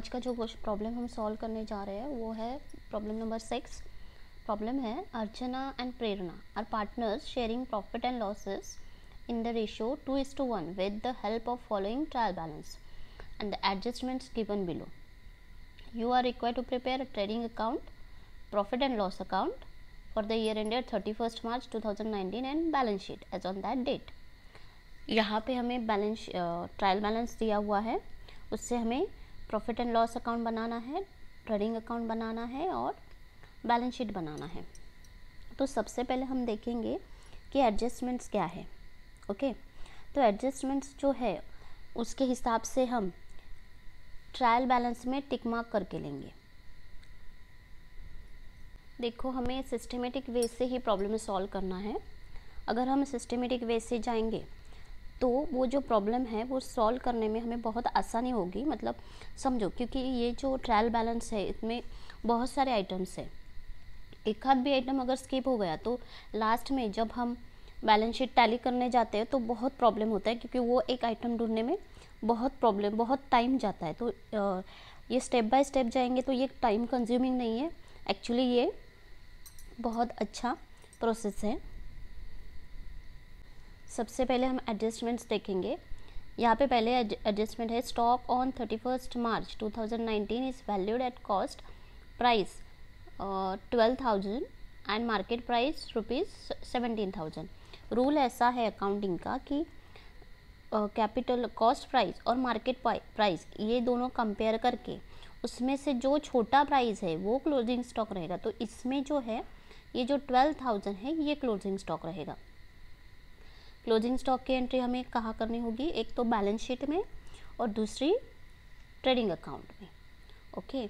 आज का जो प्रॉब्लम हम सॉल्व करने जा रहे हैं वो है प्रॉब्लम नंबर 6। प्रॉब्लम है Archana and Prerna are partners sharing profit and losses in the ratio 2:1 with the help of following trial balance and the adjustments given below. You are required to prepare a trading account, profit and loss account for the year ended 31st March 2019 and balance sheet as on that date। यहाँ पे हमें balance trial balance दिया हुआ है, उससे हमें profit and loss account बनाना है, trading account बनाना है और बैलेंस शीट बनाना है। तो सबसे पहले हम देखेंगे कि एडजस्टमेंट्स क्या है। ओके, तो एडजस्टमेंट्स जो है उसके हिसाब से हम ट्रायल बैलेंस में टिक मार्क करके लेंगे। देखो, हमें सिस्टमेटिक वे से ही प्रॉब्लम सॉल्व करना है। अगर हम सिस्टमेटिक वे से जाएंगे तो वो जो प्रॉब्लम है वो सॉल्व करने में हमें बहुत आसानी होगी। मतलब समझो, क्योंकि ये जो ट्रायल बैलेंस है इसमें बहुत सारे आइटम्स है, एक आध भी आइटम अगर स्किप हो गया तो लास्ट में जब हम बैलेंस शीट टैली करने जाते हैं तो बहुत प्रॉब्लम होता है, क्योंकि वो एक आइटम ढूंढने में बहुत टाइम जाता है। तो ये स्टेप बाय स्टेप जाएंगे तो ये टाइम कंज्यूमिंग नहीं है, एक्चुअली ये बहुत अच्छा प्रोसेस है। सबसे पहले हम एडजस्टमेंट्स देखेंगे। यहाँ पे पहले एडजस्टमेंट है stock on 31st March 2019 is valued at cost price 12,000 and market price ₹17,000। Rule ऐसा है अकाउंटिंग का कि कैपिटल कॉस्ट प्राइस और मार्केट प्राइस ये दोनों कंपेयर करके उसमें से जो छोटा प्राइस है वो क्लोजिंग स्टॉक रहेगा। तो इसमें जो है ये जो 12,000 है ये क्लोजिंग स्टॉक रहेगा। क्लोजिंग स्टॉक की एंट्री हमें कहाँ करनी होगी, एक तो बैलेंस शीट में और दूसरी ट्रेडिंग अकाउंट में। ओके,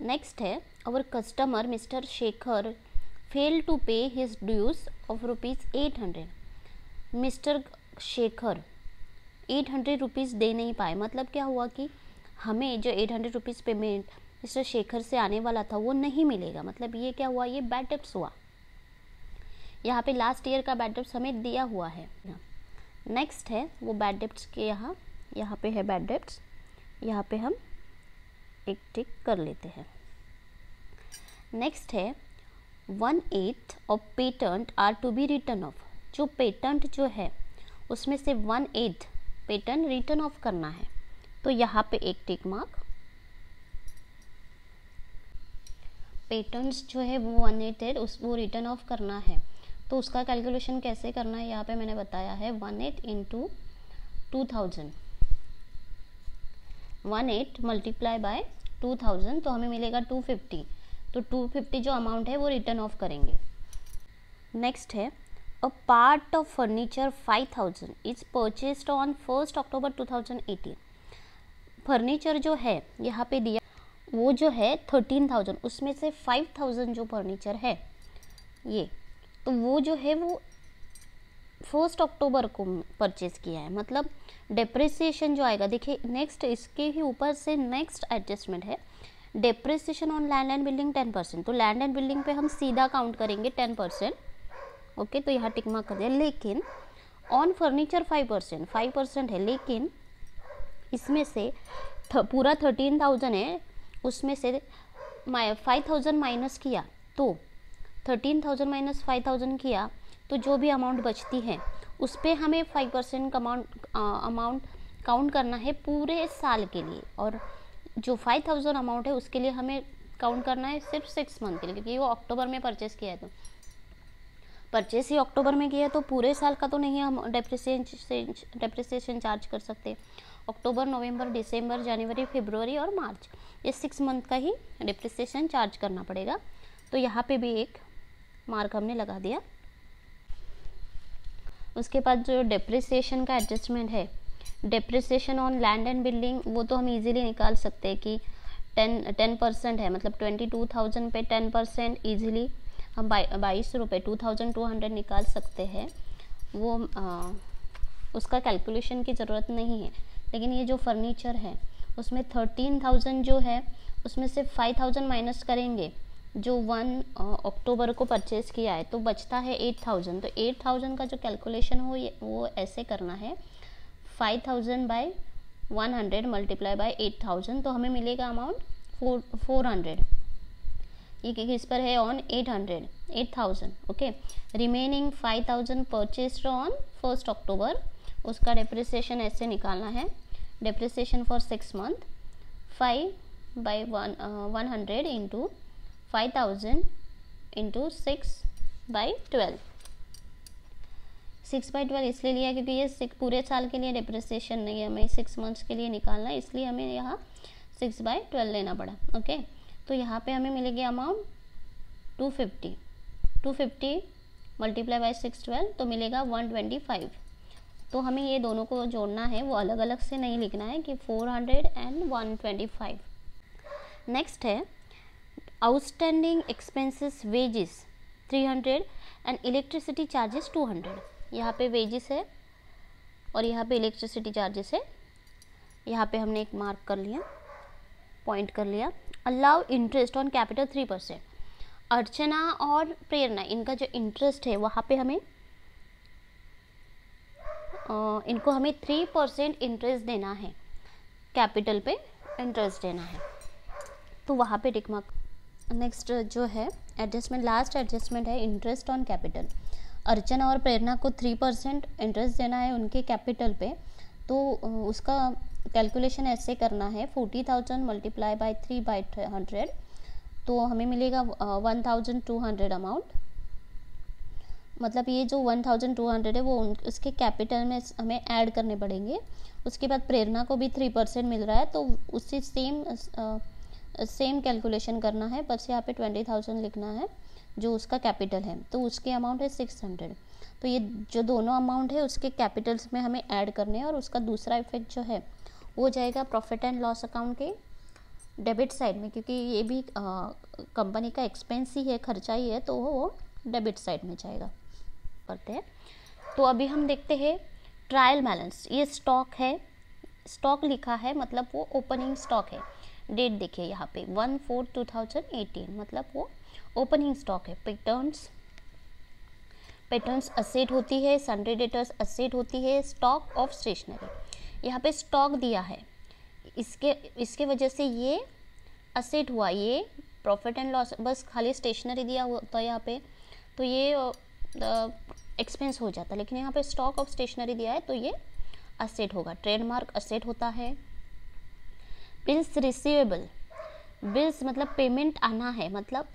नेक्स्ट है our customer mister Shekhar fail to pay his dues of ₹800। Mister Shekhar 800 rupees दे नहीं पाए। मतलब क्या हुआ कि हमें जो 800 रुपीज़ पेमेंट मिस्टर शेखर से आने वाला था वो नहीं मिलेगा। मतलब ये क्या हुआ, ये बैड डेब्ट्स हुआ। यहाँ पे लास्ट ईयर का बैड डेब्ट्स हमें दिया हुआ है। नेक्स्ट है वो बैड डेब्ट्स के यहाँ पे है बैड डेब्ट्स, यहाँ पे हम एक टिक कर लेते हैं। नेक्स्ट है 1/8 of patent are to be written off. जो पेटेंट जो है उसमें से 1/8 पेटेंट रिटर्न ऑफ करना है, तो यहाँ पे एक टिक मार्क। पेटेंट्स जो है वो 1/8 है, वो रिटर्न ऑफ करना है, तो उसका कैलकुलेशन कैसे करना है यहाँ पे मैंने बताया है। 1/8 इंटू 2000, 1/8 मल्टीप्लाई बाय 2000 तो हमें मिलेगा 250। तो 250 जो अमाउंट है वो रिटर्न ऑफ करेंगे। नेक्स्ट है a part of furniture 5000 is purchased on 1 October 2018। Furniture जो है यहाँ पे दिया वो जो है 13,000, उसमें से 5,000 जो फर्नीचर है ये, तो वो जो है वो 1 अक्टूबर को परचेज किया है। मतलब डेप्रिसिएशन जो आएगा, देखिए नेक्स्ट इसके ही ऊपर से नेक्स्ट एडजस्टमेंट है depreciation on land and building 10%। तो लैंड एंड बिल्डिंग पे हम सीधा काउंट करेंगे 10%। ओके, तो यहाँ टिक मार्क कर दिया। लेकिन ऑन फर्नीचर 5% है, लेकिन इसमें से पूरा 13,000 है, उसमें से 5,000 माइनस किया तो 13,000 माइनस 5,000 किया तो जो भी अमाउंट बचती है उस पर हमें 5% अमाउंट काउंट करना है पूरे साल के लिए। और जो 5,000 अमाउंट है उसके लिए हमें काउंट करना है सिर्फ 6 मंथ के लिए, क्योंकि वो अक्टूबर में परचेस किया है। तो परचेस ही अक्टूबर में किया तो पूरे साल का तो नहीं हम डेप्रिसिएशन चार्ज कर सकते। अक्टूबर, नवंबर, दिसंबर, जनवरी, फरवरी और मार्च, ये 6 मंथ का ही डेप्रिसिएशन चार्ज करना पड़ेगा। तो यहाँ पे भी एक मार्क हमने लगा दिया। उसके बाद जो डेप्रिसिएशन का एडजस्टमेंट है, depreciation on land and building, वो तो हम इजीली निकाल सकते हैं कि 10% है। मतलब 22,000 पे 10% ईजिली हम 22 रुपये 2,200 निकाल सकते हैं। वो उसका कैलकुलेशन की ज़रूरत नहीं है। लेकिन ये जो फर्नीचर है उसमें 13,000 जो है उसमें से 5,000 माइनस करेंगे जो 1 अक्टूबर को परचेज़ किया है, तो बचता है 8,000। तो 8,000 का जो कैलकुलेशन हो वो ऐसे करना है 5,000 बाय 100 मल्टीप्लाई बाय 8000, तो हमें मिलेगा अमाउंट 400। ये किस पर है? On 8000। Okay, remaining 5000 purchased on 1 अक्टूबर, उसका डेप्रिसिएशन ऐसे निकालना है। Depreciation for 6 month, 5/100 into 5000 into 6/12। 6/12 इसलिए लिया क्योंकि ये पूरे साल के लिए डेप्रिसिएशन नहीं है, हमें 6 मंथ्स के लिए निकालना है, इसलिए हमें यहाँ 6/12 लेना पड़ा। ओके, तो यहाँ पे हमें मिलेगी अमाउंट 250 मल्टीप्लाई बाय 6/12, तो मिलेगा 125। तो हमें ये दोनों को जोड़ना है, वो अलग अलग से नहीं लिखना है कि 400 एंड 125। नेक्स्ट है outstanding expenses wages 300 and electricity charges 200। यहाँ पे वेजेस है और यहाँ पे इलेक्ट्रिसिटी चार्जेस है। यहाँ पे हमने एक मार्क कर लिया, पॉइंट कर लिया। Allow interest on capital 3%। अर्चना और प्रेरणा, इनका जो इंटरेस्ट है वहाँ पे हमें इनको हमें 3% इंटरेस्ट देना है, कैपिटल पे इंटरेस्ट देना है, तो वहाँ पे टिक मार्क। नेक्स्ट जो है एडजस्टमेंट, लास्ट एडजस्टमेंट है इंटरेस्ट ऑन कैपिटल। अर्चना और प्रेरणा को 3% इंटरेस्ट देना है उनके कैपिटल पे, तो उसका कैलकुलेशन ऐसे करना है 40,000 मल्टीप्लाई बाय 3/100, तो हमें मिलेगा 1200 अमाउंट। मतलब ये जो 1200 है वो उसके कैपिटल में हमें ऐड करने पड़ेंगे। उसके बाद प्रेरणा को भी 3% मिल रहा है, तो उसी सेम कैलकुलेशन करना है, बस यहाँ पे 20,000 लिखना है जो उसका कैपिटल है, तो उसके अमाउंट है 600। तो ये जो दोनों अमाउंट है उसके कैपिटल्स में हमें ऐड करने हैं, और उसका दूसरा इफेक्ट जो है वो जाएगा प्रॉफिट एंड लॉस अकाउंट के डेबिट साइड में, क्योंकि ये भी कंपनी का एक्सपेंस ही है, खर्चा ही है, तो वो डेबिट साइड में जाएगा। करते हैं, तो अभी हम देखते हैं ट्रायल बैलेंस। ये स्टॉक है, स्टॉक लिखा है मतलब वो ओपनिंग स्टॉक है। डेट देखिए यहाँ पे 1/4/2018, मतलब वो ओपनिंग स्टॉक है। पैटर्न्स असेट होती है, सन्ड्री डेटर्स असेट होती है, स्टॉक ऑफ स्टेशनरी। यहाँ पे स्टॉक दिया है, इसके वजह से ये असेट हुआ, ये प्रॉफिट एंड लॉस, बस खाली स्टेशनरी दिया होता यहाँ पे तो ये एक्सपेंस हो जाता, लेकिन यहाँ पे स्टॉक ऑफ स्टेशनरी दिया है तो ये असेट होगा। ट्रेडमार्क असेट होता है। बिल्स रिसीवेबल, बिल्स मतलब पेमेंट आना है, मतलब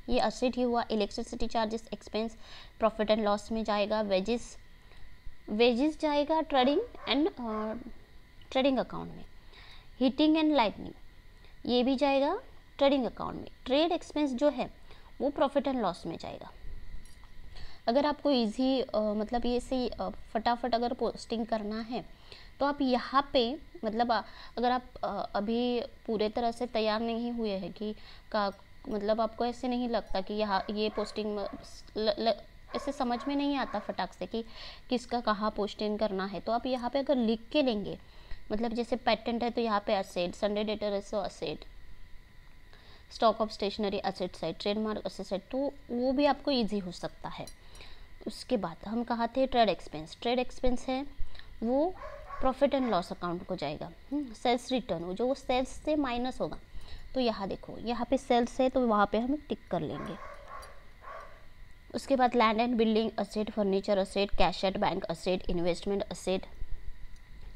ये असेट ही हुआ। Electricity charges expense profit and loss में जाएगा। वेजेस जाएगा ट्रेडिंग अकाउंट में। हीटिंग एंड लाइटनिंग ये भी जाएगा ट्रेडिंग अकाउंट में। ट्रेड एक्सपेंस जो है वो प्रॉफिट एंड लॉस में जाएगा। अगर आपको इजी मतलब ये से फटाफट अगर पोस्टिंग करना है तो आप यहाँ पे मतलब अगर आप अभी पूरे तरह से तैयार नहीं हुए हैं कि मतलब आपको ऐसे नहीं लगता कि यहाँ ये पोस्टिंग ऐसे समझ में नहीं आता फटाक से कि किसका कहाँ पोस्टिंग करना है, तो आप यहाँ पे अगर लिख के लेंगे, मतलब जैसे पेटेंट है तो यहाँ पे असेट, सन्डे डेटर है so asset, stock of stationery asset side, trademark asset side, तो वो भी आपको ईजी हो सकता है। उसके बाद हम कहा थे ट्रेड एक्सपेंस। ट्रेड एक्सपेंस है वो प्रॉफिट एंड लॉस अकाउंट को जाएगा। सेल्स रिटर्न हो जो वो सेल्स से माइनस होगा, तो यहाँ देखो यहाँ पे सेल्स है तो वहाँ पे हम टिक कर लेंगे। उसके बाद land and building asset, furniture asset, cash at bank asset, investment asset.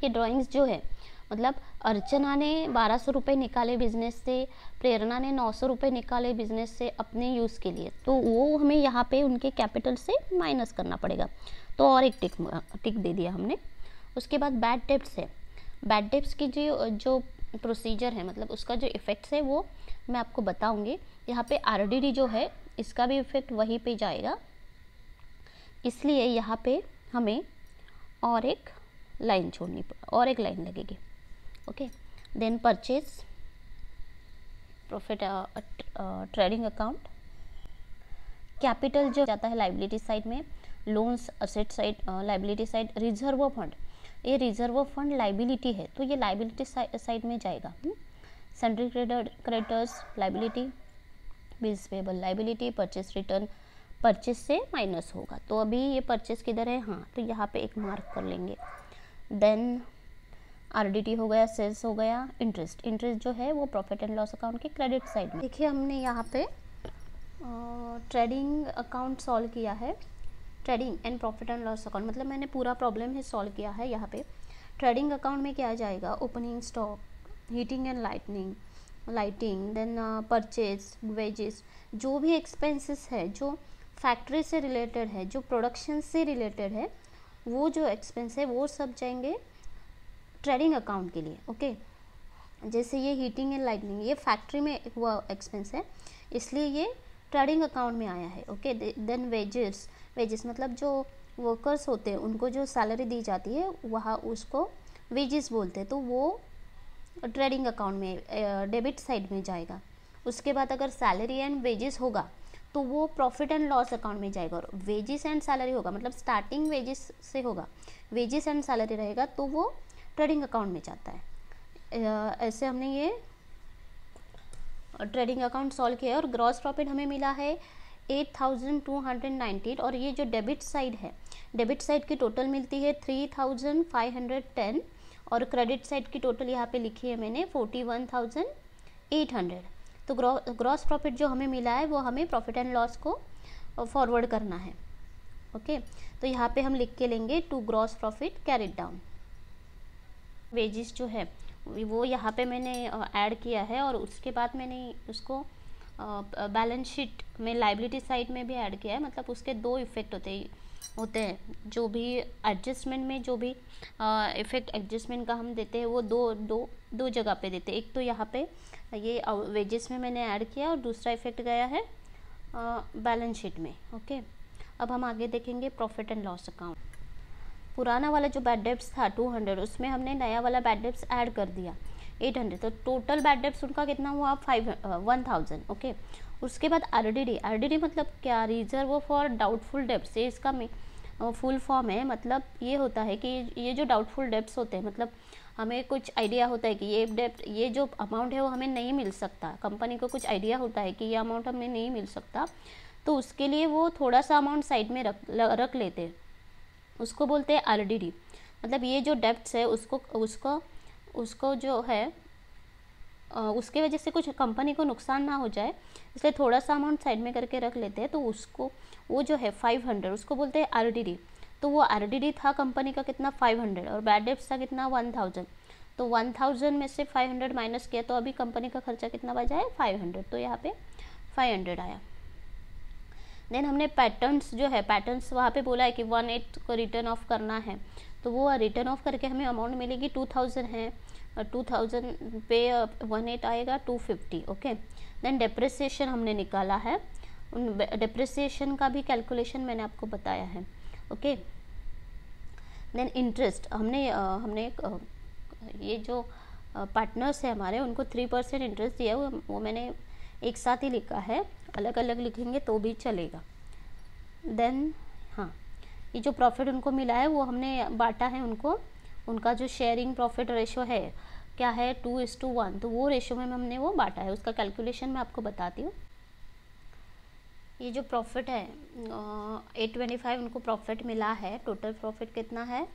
ये ड्राइंग्स जो है मतलब अर्चना ने 1200 रुपये निकाले बिजनेस से, प्रेरणा ने 900 रुपये निकाले बिजनेस से अपने यूज़ के लिए, तो वो हमें यहाँ पे उनके कैपिटल से माइनस करना पड़ेगा, तो और एक टिक दे दिया हमने। उसके बाद बैड डेब्ट्स है। बैड डेब्ट्स की जो प्रोसीजर है मतलब उसका जो इफ़ेक्ट्स है वो मैं आपको बताऊंगी। यहाँ पे आरडीडी जो है इसका भी इफ़ेक्ट वहीं पे जाएगा, इसलिए यहाँ पे हमें और एक लाइन छोड़नी और एक लाइन लगेगी। Okay, then purchase, profit, trading account, capital जो जाता है लाइबिलिटी साइड में, loans asset side, liability side, reserve fund, ये रिजर्व फंड लाइबिलिटी है तो ये लाइबिलिटी साइड में जाएगा। Sundry creditors liability, bills payable liability, purchase return purchase से माइनस होगा, तो अभी ये परचेस किधर है, हाँ तो यहाँ पे एक मार्क कर लेंगे। देन RDT हो गया, सेल्स हो गया, इंटरेस्ट जो है वो प्रॉफिट एंड लॉस अकाउंट के क्रेडिट साइड में। देखिए हमने यहाँ पे ट्रेडिंग अकाउंट सॉल्व किया है, trading and profit and loss account, मतलब मैंने पूरा प्रॉब्लम ही सॉल्व किया है। यहाँ पे ट्रेडिंग अकाउंट में क्या आ जाएगा, opening stock, heating and lighting, then purchase, wages, जो भी एक्सपेंसेस है जो फैक्ट्री से रिलेटेड है, जो प्रोडक्शन से रिलेटेड है, वो जो एक्सपेंस है वो सब जाएंगे ट्रेडिंग अकाउंट के लिए। ओके, जैसे ये हीटिंग एंड लाइटनिंग ये फैक्ट्री में हुआ एक्सपेंस है, इसलिए ये ट्रेडिंग अकाउंट में आया है। ओके, देन वेजेस मतलब जो वर्कर्स होते हैं उनको जो सैलरी दी जाती है वहाँ उसको वेजेस बोलते हैं, तो वो ट्रेडिंग अकाउंट में डेबिट साइड में जाएगा। उसके बाद अगर सैलरी एंड वेजेस होगा तो वो प्रॉफिट एंड लॉस अकाउंट में जाएगा, और वेजेस एंड सैलरी होगा मतलब स्टार्टिंग वेजेस से होगा, वेजेस एंड सैलरी रहेगा तो वो ट्रेडिंग अकाउंट में जाता है। ऐसे हमने ये ट्रेडिंग अकाउंट सॉल्व किया है, और ग्रॉस प्रॉफिट हमें मिला है 8290, और ये जो डेबिट साइड है, डेबिट साइड की टोटल मिलती है 3510, और क्रेडिट साइड की टोटल यहाँ पे लिखी है मैंने 41,800। तो ग्रॉस प्रॉफिट जो हमें मिला है वो हमें प्रॉफिट एंड लॉस को फॉरवर्ड करना है। ओके, तो यहाँ पे हम लिख के लेंगे to gross profit carried down. Wages जो है वो यहाँ पे मैंने ऐड किया है, और उसके बाद मैंने उसको बैलेंस शीट में लाइबिलिटी साइड में भी ऐड किया है, मतलब उसके दो इफ़ेक्ट होते हैं। जो भी एडजस्टमेंट में जो भी इफ़ेक्ट एडजस्टमेंट का हम देते हैं वो दो जगह पे देते हैं। एक तो यहाँ पे ये वेजेस में मैंने ऐड किया, और दूसरा इफ़ेक्ट गया है बैलेंस शीट में। ओके, अब हम आगे देखेंगे प्रॉफिट एंड लॉस अकाउंट। पुराना वाला जो बैड डेब्ट्स था 200, उसमें हमने नया वाला बैड डेब्ट्स ऐड कर दिया 800, तो टोटल बैड डेब्ट्स उनका कितना हुआ 1000। ओके, उसके बाद आरडीडी मतलब क्या, रिजर्व फॉर डाउटफुल डेब्ट्स, ये इसका फुल फॉर्म है। मतलब ये होता है कि ये जो डाउटफुल डेब्ट्स होते हैं, मतलब हमें कुछ आइडिया होता है कि ये जो अमाउंट है वो हमें नहीं मिल सकता, कंपनी को कुछ आइडिया होता है कि ये अमाउंट हमें नहीं मिल सकता, तो उसके लिए वो थोड़ा सा अमाउंट साइड में रख लेते हैं, उसको बोलते हैं आरडीडी। मतलब ये जो डेब्ट्स है उसको जो है उसके वजह से कुछ कंपनी को नुकसान ना हो जाए, इसलिए थोड़ा सा अमाउंट साइड में करके रख लेते हैं, तो उसको वो जो है 500 उसको बोलते हैं आरडीडी। तो वो आरडीडी था कंपनी का कितना 500, और बैड डेब्ट्स था कितना 1000, तो 1000 में से 500 माइनस किया तो अभी कंपनी का खर्चा कितना बचा है 500, तो यहाँ पे 500 आया। देन हमने पैटर्न्स जो है, पैटर्न्स वहाँ पे बोला है कि 18 को रिटर्न ऑफ करना है, तो वो रिटर्न ऑफ करके हमें अमाउंट मिलेगी 2000 है, और 2000 पे 18 आएगा 250। ओके, देन डेप्रिसिएशन हमने निकाला है, उन डेप्रिसिएशन का भी कैलकुलेशन मैंने आपको बताया है। ओके, देन इंटरेस्ट हमने ये जो पार्टनर्स है हमारे उनको 3% इंटरेस्ट दिया, वो मैंने एक साथ ही लिखा है, अलग अलग लिखेंगे तो भी चलेगा। देन हाँ, ये जो प्रॉफिट उनको मिला है वो हमने बांटा है उनको, उनका जो शेयरिंग प्रॉफिट रेशो है क्या है 2:1, तो वो रेशो में हमने वो बांटा है, उसका कैलकुलेशन मैं आपको बताती हूँ। ये जो प्रॉफिट है 825 उनको प्रॉफिट मिला है, टोटल प्रॉफिट कितना है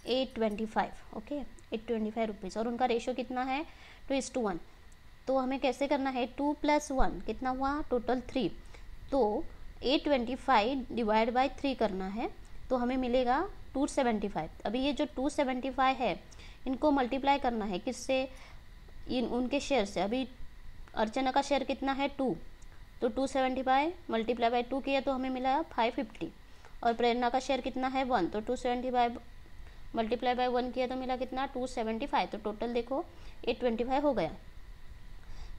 825। ओके, 825 रुपीज़, और उनका रेशो कितना है 2:1। तो हमें कैसे करना है 2 + 1 कितना हुआ टोटल 3, तो 825 डिवाइड बाय 3 करना है, तो हमें मिलेगा 275। अभी ये जो 275 है इनको मल्टीप्लाई करना है किससे, उनके शेयर से। अभी अर्चना का शेयर कितना है 2, तो 275 मल्टीप्लाई बाय 2 किया तो हमें मिला 550, और प्रेरणा का शेयर कितना है 1, तो 275 मल्टीप्लाई बाय 1 किया तो मिला कितना 275, तो टोटल देखो 825 हो गया।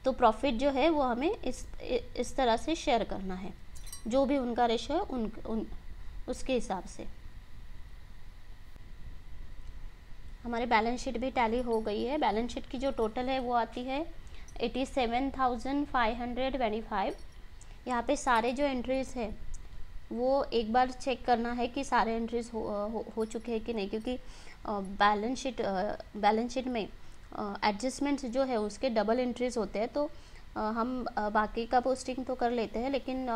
तो प्रॉफिट जो है वो हमें इस तरह से शेयर करना है, जो भी उनका रेशो है उसके हिसाब से। हमारे बैलेंस शीट भी टैली हो गई है, बैलेंस शीट की जो टोटल है वो आती है 87,525। यहाँ पे सारे जो एंट्रीज है वो एक बार चेक करना है कि सारे एंट्रीज हो चुके हैं कि नहीं, क्योंकि बैलेंस शीट में एडजस्टमेंट्स जो है उसके डबल एंट्रीज होते हैं, तो हम बाकी का पोस्टिंग तो कर लेते हैं, लेकिन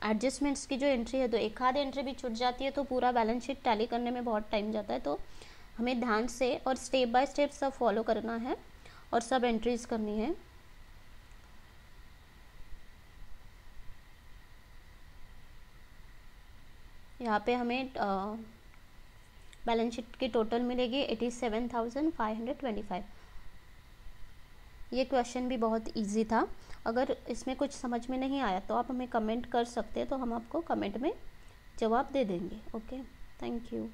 एडजस्टमेंट्स की जो एंट्री है तो एक आध एंट्री भी छूट जाती है, तो पूरा बैलेंस शीट टैली करने में बहुत टाइम जाता है, तो हमें ध्यान से और स्टेप बाय स्टेप सब फॉलो करना है और सब एंट्रीज करनी है। यहाँ पे हमें बैलेंस शीट की टोटल मिलेगी 87,525। ये क्वेश्चन भी बहुत इजी था। अगर इसमें कुछ समझ में नहीं आया तो आप हमें कमेंट कर सकते हैं, तो हम आपको कमेंट में जवाब दे देंगे। Okay, thank you.